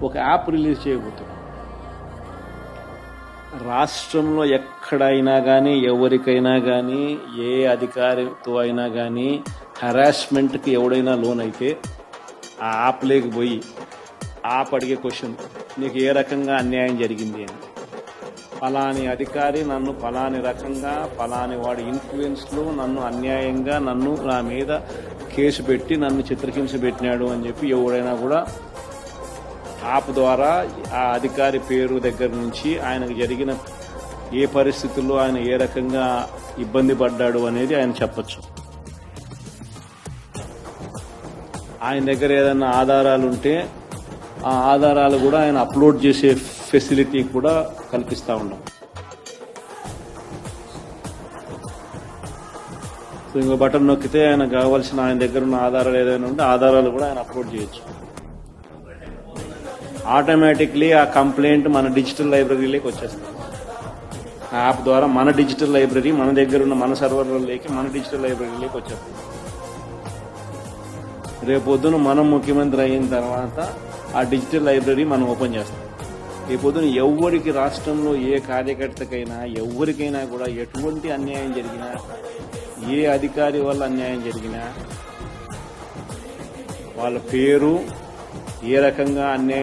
ఒక app release చేయబోతున్నాం. రాష్ట్రంలో ఎక్కడైనా కానీ, ఎవరికైనా కానీ, ఏ అధికారితో అయినా కానీ హెరాస్మెంట్కి ఎవడైనా లోన్ అయితే ఆ యాప్ లేకపోయి యాప్ అడిగే క్వశ్చన్, నీకు ఏ రకంగా అన్యాయం జరిగింది అని. ఫలాని అధికారి నన్ను ఫలాని రకంగా, ఫలాని వాడి ఇన్ఫ్లుయెన్స్లో నన్ను అన్యాయంగా, నా మీద కేసు పెట్టి నన్ను చిత్రహింస పెట్టినాడు అని చెప్పి ఎవడైనా కూడా యాప్ ద్వారా ఆ అధికారి పేరు దగ్గర నుంచి ఆయనకు జరిగిన ఏ పరిస్థితుల్లో ఆయన ఏ రకంగా ఇబ్బంది పడ్డాడు అనేది ఆయన చెప్పచ్చు. ఆయన దగ్గర ఏదైనా ఆధారాలు ఉంటే ఆ ఆధారాలు కూడా ఆయన అప్లోడ్ చేసే ఫెసిలిటీ కూడా కల్పిస్తూ ఉన్నాం. సో ఇంకో బటన్ నొక్కితే ఆయన కావాల్సిన ఆయన దగ్గర ఉన్న ఆధారాలు ఏదైనా ఉంటే ఆధారాలు కూడా ఆయన అప్లోడ్ చేయొచ్చు. ఆటోమేటిక్లీ ఆ కంప్లైంట్ మన డిజిటల్ లైబ్రరీలోకి వచ్చేస్తుంది. ఆ యాప్ ద్వారా మన డిజిటల్ లైబ్రరీ, మన దగ్గర ఉన్న మన సర్వర్లలోకి, మన డిజిటల్ లైబ్రరీలోకి వచ్చేస్తుంది. రేపొద్దున మనం ముఖ్యమంత్రి అయిన తర్వాత ఆ డిజిటల్ లైబ్రరీ మనం ఓపెన్ చేస్తాం. రేపొద్దున ఎవరికి, రాష్ట్రంలో ఏ కార్యకర్తకైనా, ఎవరికైనా కూడా ఎటువంటి అన్యాయం జరిగినా, ఏ అధికారి వల్ల అన్యాయం జరిగినా, వాళ్ళ పేరు, ఏ రకంగా అన్యాయం